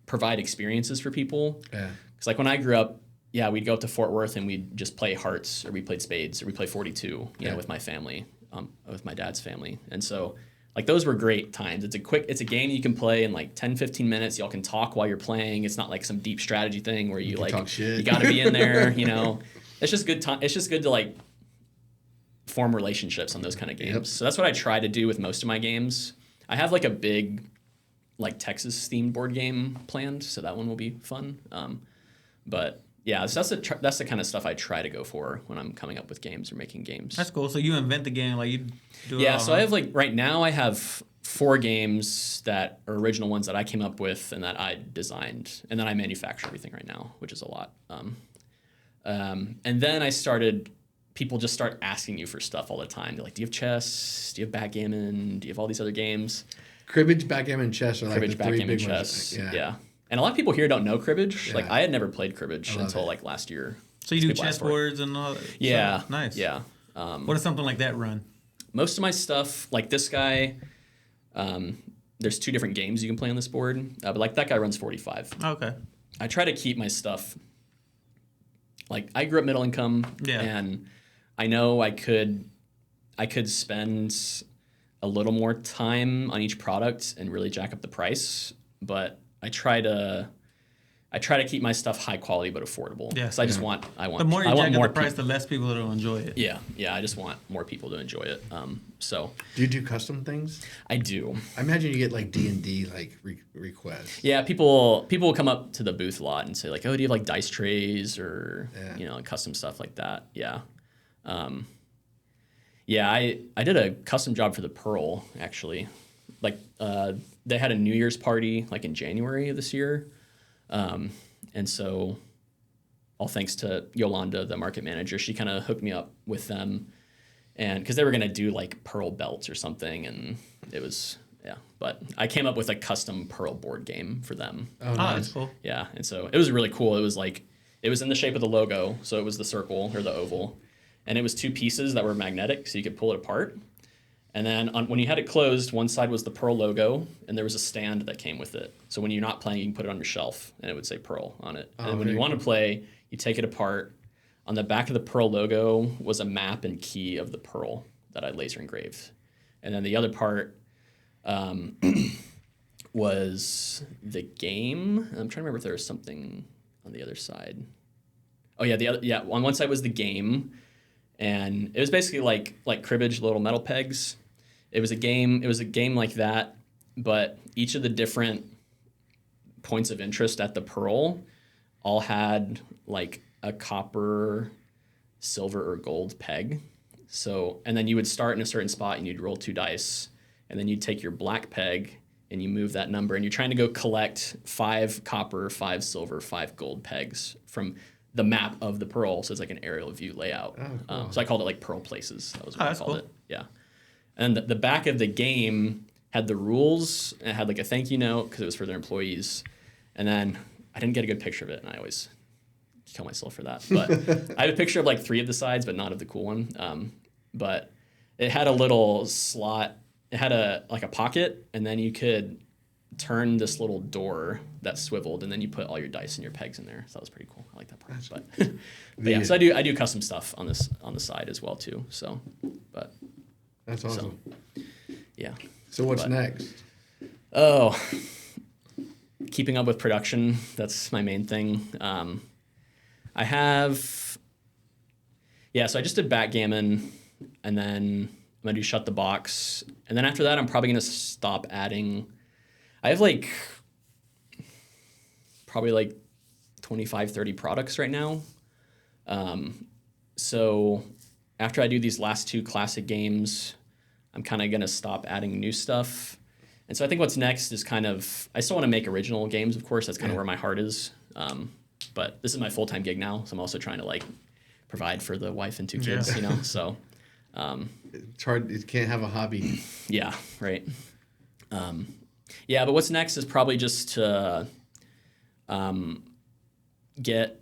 provide experiences for people. Yeah. Because like when I grew up, we'd go up to Fort Worth and we'd just play hearts, or we played spades, or we played 42, you know, with my family, with my dad's family. And so like those were great times. It's a game you can play in like 10, 15 minutes. Y'all can talk while you're playing. It's not like some deep strategy thing where you like, talk shit. You got to be in there, you know. It's just good time. It's just good to like form relationships on those kind of games. Yep. So that's what I try to do with most of my games. I have like a big like Texas themed board game planned, so that one will be fun. But yeah, so that's the kind of stuff I try to go for when I'm coming up with games or making games. That's cool. So you invent the game, like you do it all, so I have right now I have 4 games that are original ones that I came up with and that I designed, and then I manufacture everything right now, which is a lot. And then people just start asking you for stuff all the time. They're like, do you have chess? Do you have backgammon? Do you have all these other games? Cribbage, backgammon, and chess are like the 3 big chess. ones. Yeah. And a lot of people here don't know cribbage. Yeah. Like I had never played cribbage until like last year. So you do chessboards and all that? Yeah. So, nice. Yeah. What does something like that run? Most of my stuff, like this guy, there's 2 different games you can play on this board. But like that guy runs 45. Okay. I try to keep my stuff, like I grew up middle income, and I know I could spend a little more time on each product and really jack up the price, but I try to keep my stuff high quality but affordable. Yeah. So I want the more you jack up the price, the less people will enjoy it. Yeah. Yeah. I just want more people to enjoy it. So. Do you do custom things? I do. I imagine you get like D&D like requests. Yeah. People will come up to the booth a lot and say like, oh, do you have like dice trays or you know, custom stuff like that? Yeah. I did a custom job for the Pearl actually. Like they had a New Year's party like in January of this year. And so all thanks to Yolanda, the market manager, she kind of hooked me up with them, and because they were going to do like Pearl belts or something, and it was, but I came up with a custom Pearl board game for them. Oh, nice. That's cool. Yeah. And so it was really cool. It was in the shape of the logo. So it was the circle or the oval, and it was 2 pieces that were magnetic, so you could pull it apart. And then when you had it closed, one side was the Pearl logo, and there was a stand that came with it. So when you're not playing, you can put it on your shelf, and it would say Pearl on it. And when you want to play, you take it apart. On the back of the Pearl logo was a map and key of the Pearl that I laser engraved. And then the other part was the game. I'm trying to remember if there was something on the other side. Oh, yeah, on one side was the game. And it was basically like cribbage, little metal pegs. It was a game like that, but each of the different points of interest at the Pearl all had like a copper, silver, or gold peg. So, and then you would start in a certain spot and you'd roll 2 dice, and then you take your black peg and you move that number, and you're trying to go collect 5 copper, 5 silver, 5 gold pegs from the map of the pearl. So it's like an aerial view layout. Oh, cool. So I called it like pearl places. That was what I called it. Yeah. And the back of the game had the rules, and it had like a thank you note because it was for their employees. And then I didn't get a good picture of it, and I always kill myself for that. But I have a picture of like 3 of the sides, but not of the cool one. But it had a little slot. It had a pocket, and then you could turn this little door that swiveled, and then you put all your dice and your pegs in there. So that was pretty cool. I like that part. But yeah, so I do custom stuff on the side as well too. So, but that's awesome. So, yeah. So what's next? Oh, keeping up with production. That's my main thing. I have, so I just did backgammon, and then I'm going to do shut the box. And then after that, I'm probably going to stop adding. I have probably 25, 30 products right now. So after I do these last 2 classic games, I'm kind of going to stop adding new stuff. And so I think what's next is I still want to make original games, of course. That's kind of where my heart is. But this is my full-time gig now, so I'm also trying to provide for the wife and 2 kids, so. It's hard. You can't have a hobby. Yeah, right. But what's next is probably just to get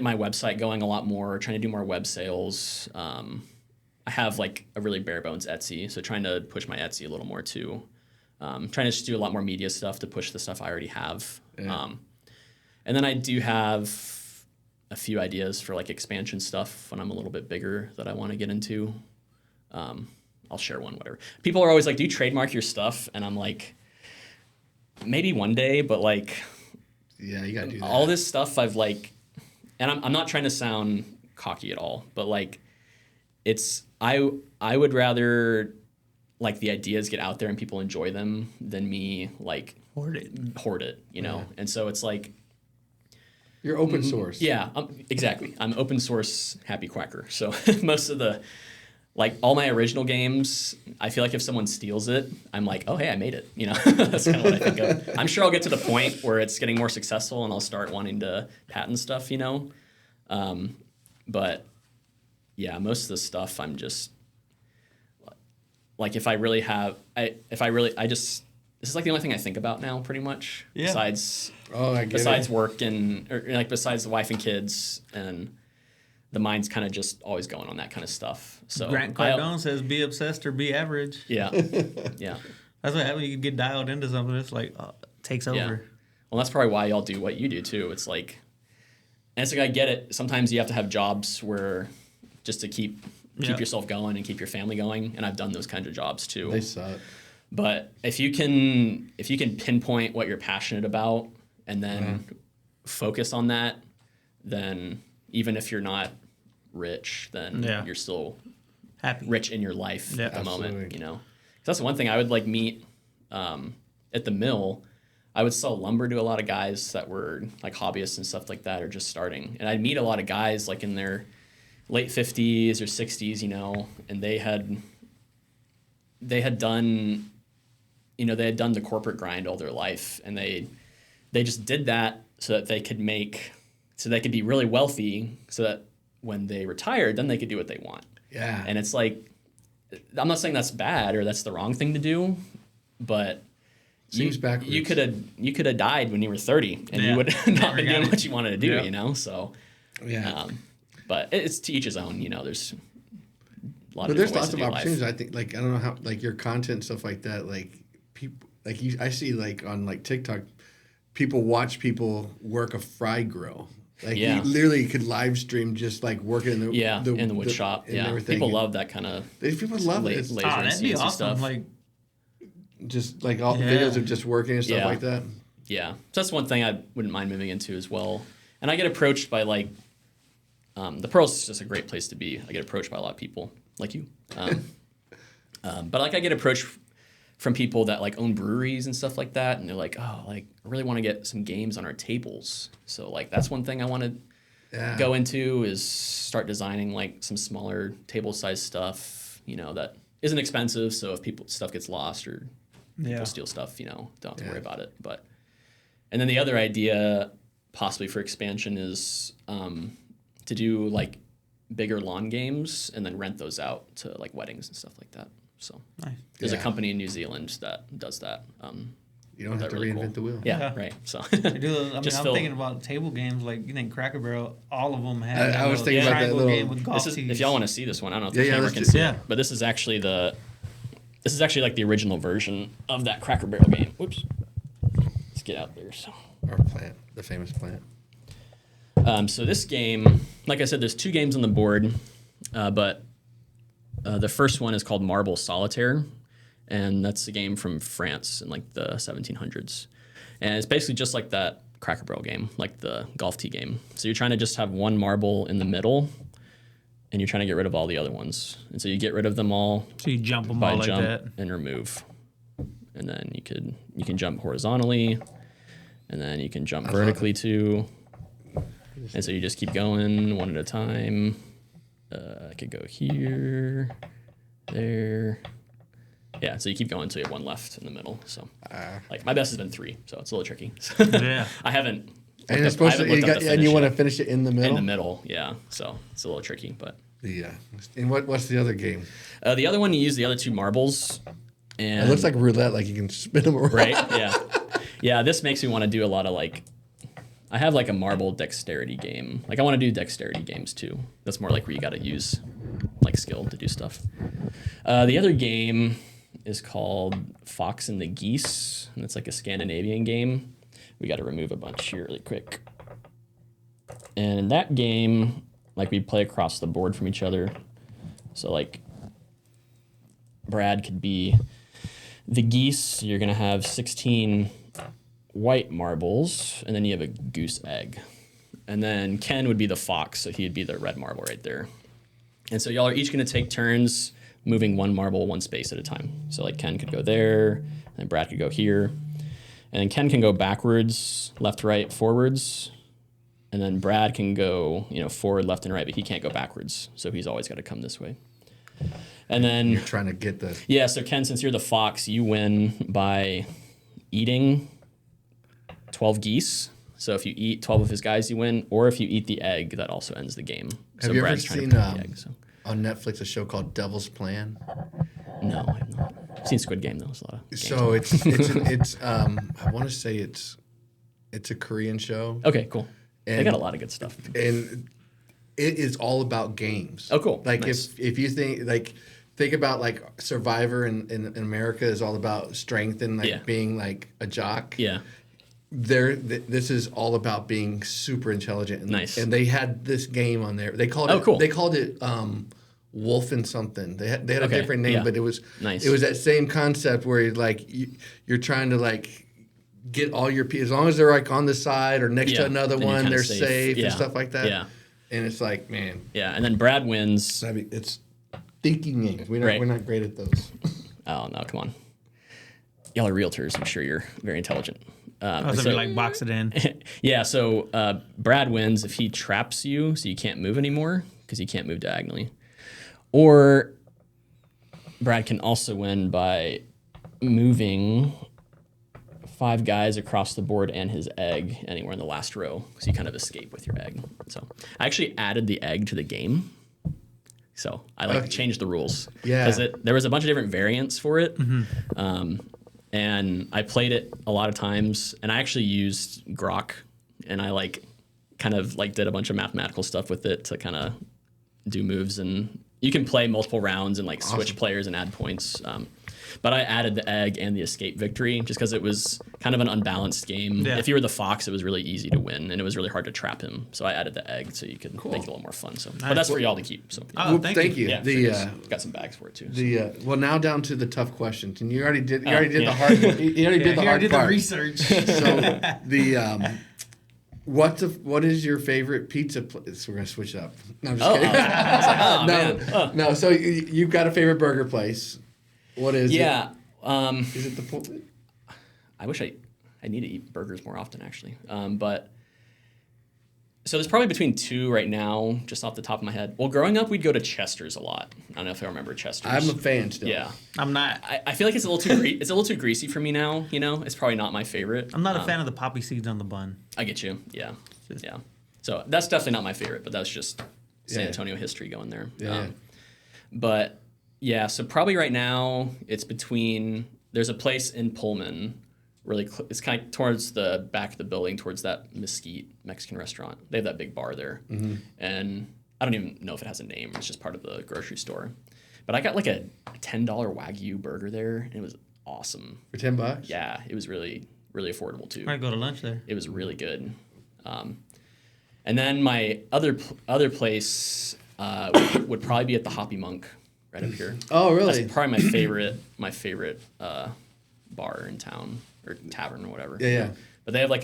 my website going a lot more, trying to do more web sales. I have a really bare bones Etsy, so trying to push my Etsy a little more too. Trying to just do a lot more media stuff to push the stuff I already have. Yeah. And then I do have a few ideas for expansion stuff when I'm a little bit bigger that I want to get into. I'll share one, whatever. People are always like, do you trademark your stuff? And I'm like, maybe one day, but yeah, you gotta do that. All this stuff I've and I'm not trying to sound cocky at all, but it's, I would rather the ideas get out there and people enjoy them than me hoard it, you know? Yeah. And so it's you're open source. Yeah, exactly. I'm open source Happy Quacker. So most of the, all my original games, I feel if someone steals it, I'm like, oh, hey, I made it. You know, that's kind of what I think of. I'm sure I'll get to the point where it's getting more successful and I'll start wanting to patent stuff, you know? But yeah, most of the stuff I'm just, this is the only thing I think about now, pretty much. Yeah. Besides work besides the wife and kids, and the mind's kind of just always going on that kind of stuff. So Grant Cardone says, "Be obsessed or be average." Yeah, yeah. That's what happens. You get dialed into something. It's takes over. Yeah. Well, that's probably why y'all do what you do too. It's and it's I get it. Sometimes you have to have jobs where just to keep yourself going and keep your family going, and I've done those kinds of jobs too. They suck. But if you can pinpoint what you're passionate about and then focus on that, then even if you're not rich, then you're still happy, rich in your life at the moment, you know. 'Cause that's the one thing I would meet at the mill. I would sell lumber to a lot of guys that were hobbyists and stuff like that, or just starting. And I'd meet a lot of guys in their late 50s or 60s, you know, and they had done the corporate grind all their life, and they just did that so that they could be really wealthy, so that when they retired, then they could do what they want. Yeah. And it's I'm not saying that's bad or that's the wrong thing to do, but seems backwards. You could have died when you were 30 and you would not been doing what you wanted to do, you know? So but it's to each his own, you know. There's there's lots of opportunities. I think I don't know how your content stuff like that, people I see on TikTok, people watch people work a fry grill. You literally could live stream just working in the wood shop. Yeah, everything. People love that kind of. People love it. That'd be awesome. Stuff. Just all the videos of just working and stuff like that. Yeah, so that's one thing I wouldn't mind moving into as well. And I get approached by the Pearl's is just a great place to be. I get approached by a lot of people like you, but I get approached from people that own breweries and stuff like that, and they're I really want to get some games on our tables. So that's one thing I want to go into, is start designing some smaller table size stuff, you know, that isn't expensive. So if stuff gets lost or Yeah. people steal stuff, don't have to worry about it. And then the other idea possibly for expansion is to do like bigger lawn games and then rent those out to like weddings and stuff like that. So Nice. there's a company in New Zealand that does that. You don't have to reinvent the wheel. Yeah, right. So I'm thinking about table games. Like, you think Cracker Barrel, all of them have I was thinking about that little game with golf tees. if y'all want to see this one, I don't know if the camera can let's see it, but this is actually like the original version of that Cracker Barrel game. Whoops. Let's get out there. So. Our plant, the famous plant. So this game, like I said, there's 2 games on the board, but the first one is called Marble Solitaire, and that's a game from France in like the 1700s. And it's basically just like that Cracker Barrel game, like the golf tee game. So you're trying to just have one marble in the middle, and you're trying to get rid of all the other ones. And so you get rid of them all. So you jump them by all like jump that. and remove. And then you can jump horizontally, and then you can jump vertically too. And so you just keep going one at a time. I could go here, there. Yeah, so you keep going until you have one left in the middle. So, like, my best has been 3, so it's a little tricky. Yeah. I haven't. And it's supposed to, and you want to finish it in the middle. In the middle, yeah. So it's a little tricky, but. And what's the other game? The other one, you use the other 2 marbles, and it looks like roulette, like you can spin them around. Right? Yeah. Yeah. This makes me want to do a lot of like. I have like a marble dexterity game. Like I want to do dexterity games too. That's more like where you got to use like skill to do stuff. The other game is called Fox and the Geese, and it's like a Scandinavian game. We got to remove a bunch here really quick. And in that game, like we play across the board from each other. So like Brad could be the geese. You're gonna have 16 white marbles, and then you have a goose egg. And then Ken would be the fox, so he'd be the red marble right there. And so y'all are each going to take turns moving one marble one space at a time. So like Ken could go there, and Brad could go here. And then Ken can go backwards, left, right, forwards. And then Brad can go, forward, left, and right, but he can't go backwards. So he's always got to come this way. And then you're trying to get the... Yeah, so Ken, since you're the fox, you win by eating 12 geese. So if you eat 12 of his guys, you win. Or if you eat the egg, that also ends the game. Have so you Brad's ever trying seen to pick the egg, so. On Netflix a show called Devil's Plan? No, I have not. I've seen Squid Game, though. There's a lot of games. So it's I want to say it's a Korean show. Okay, cool. They got a lot of good stuff. And it is all about games. Oh, cool. Like Nice. if you think about like Survivor in America is all about strength and like being like a jock. Yeah. This is all about being super intelligent. And, Nice. And they had this game on there. They called it. Cool. They called it Wolf and something. They had a different name, but it was nice. It was that same concept where you're trying to like get all your as long as they're like on the side or next to another one, they're safe and stuff like that. Yeah. And it's like, man. Yeah, and then Brad wins. It's thinking games. We're not great at those. Oh no, come on. Y'all are realtors. I'm sure you're very intelligent. So like box it in. Yeah, so Brad wins if he traps you, so you can't move anymore because you can't move diagonally. Or Brad can also win by moving 5 guys across the board and his egg anywhere in the last row, so you kind of escape with your egg. So I actually added the egg to the game. So I changed the rules. Yeah. Because there was a bunch of different variants for it. Mm-hmm. And I played it a lot of times, and I actually used Grok, and I did a bunch of mathematical stuff with it to kind of do moves, and you can play multiple rounds and switch players and add points. But I added the egg and the escape victory just because it was kind of an unbalanced game. Yeah. If you were the fox, it was really easy to win, and it was really hard to trap him. So I added the egg so you could make it a little more fun. So, but that's for y'all to keep. So thank you. Yeah, got some bags for it too. Well, now down to the tough questions, and you already did. You already did the hard. You already did the hard did part. The research. So what is your favorite pizza place? We're gonna switch it up. No, I'm just kidding. No. So you've got a favorite burger place. What is it? Yeah. Is it the pulpit? I wish I need to eat burgers more often, actually. But So there's probably between 2 right now, just off the top of my head. Well, growing up, we'd go to Chester's a lot. I don't know if I remember Chester's. I'm a fan still. Yeah. I'm not. I feel like it's a little too it's a little too greasy for me now. You know, it's probably not my favorite. I'm not a fan of the poppy seeds on the bun. I get you. Yeah. Yeah. So that's definitely not my favorite, but that's just San Antonio history going there. Yeah. But yeah, so probably right now it's between. There's a place in Pullman. Really, it's kind of towards the back of the building, towards that Mesquite Mexican restaurant. They have that big bar there, and I don't even know if it has a name. It's just part of the grocery store. But I got like a $10 Wagyu burger there, and it was awesome. For $10? Yeah, it was really, really affordable too. Might go to lunch there. It was really good. And then my other place would probably be at the Hoppy Monk right up here. Oh, really? That's probably my favorite bar in town. Or tavern or whatever. Yeah. But they have like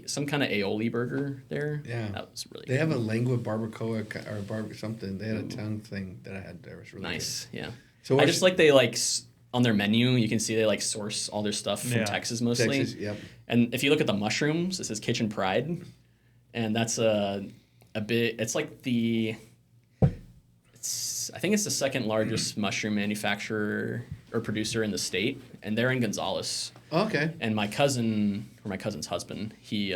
some kind of aioli burger there. Yeah. That was really They good. have a lengua barbacoa or something. They had a tongue thing that I had there. It was really nice. good. Yeah. So I just like they on their menu, you can see they source all their stuff from Texas mostly. Texas, yep. And if you look at the mushrooms, it says Kitchen Pride. And that's a bit, it's like I think it's the second largest mushroom manufacturer or producer in the state, and they're in Gonzales. Okay. And my cousin's husband, he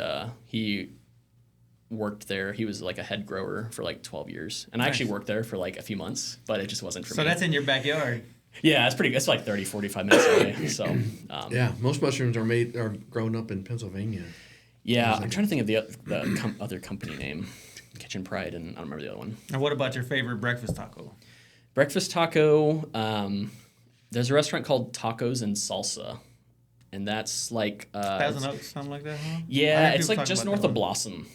worked there. He was like a head grower for like 12 years, and I actually worked there for like a few months, but it just wasn't for me. So that's in your backyard. Yeah, it's like 30, 45 minutes away. So yeah, most mushrooms are grown up in Pennsylvania. Yeah, I'm trying to think of the other company name. Kitchen Pride, and I don't remember the other one. And what about your favorite breakfast taco? Breakfast taco, there's a restaurant called Tacos and Salsa, and that's like... Thousand Oaks, something like that, huh? Yeah, it's like just north of Blossom.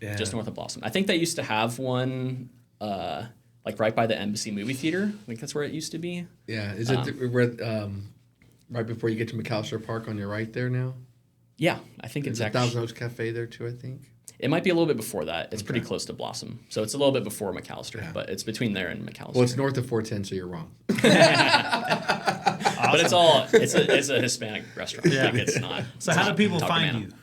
Yeah. Just north of Blossom. I think they used to have one like right by the Embassy movie theater. I think that's where it used to be. Yeah, is it right before you get to McAllister Park on your right there now? Yeah, I think There's it's a actually... Thousand Oaks Cafe there too, I think. It might be a little bit before that. It's pretty close to Blossom. So it's a little bit before McAllister, but it's between there and McAllister. Well, it's north of 410, so you're wrong. But it's a Hispanic restaurant. Yeah. Like it's not. So how do people find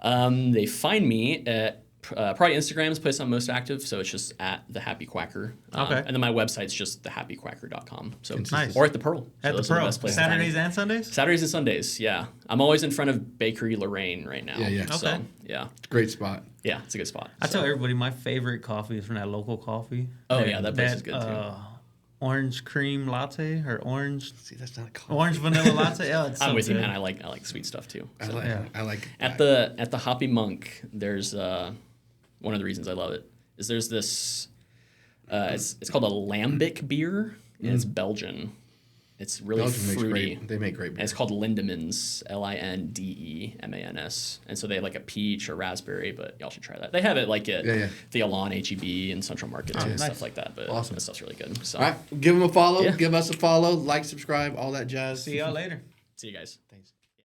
you? They find me at probably Instagram is the place I'm most active, so it's just at the Happy Quacker. Okay. And then my website's just thehappyquacker.com. So Nice. Or at the Pearl. At the Pearl. Saturdays and Sundays? Saturdays and Sundays, yeah. I'm always in front of Bakery Lorraine right now. Yeah. So, Okay. yeah. It's a great spot. Yeah, it's a good spot. I tell everybody my favorite coffee is from that local coffee. Oh, yeah, that place is good too. Orange cream latte or orange See, that's not a coffee. orange vanilla latte. Oh, it's so I'm with you, good. man. I like sweet stuff too. I So. like At the Hoppy Monk, there's one of the reasons I love it is there's this it's called a lambic beer, and it's Belgian. It's really Belgium makes fruity. they make great beer. And it's called Lindemans, Lindemans. And so they have like a peach or raspberry, but y'all should try that. They have it like at the Alon HEB and Central Market too, and stuff like that. But Awesome. that stuff's really good. So All right, give them a follow. Yeah. Give us a follow. Like, subscribe, all that jazz. See y'all later. see you guys.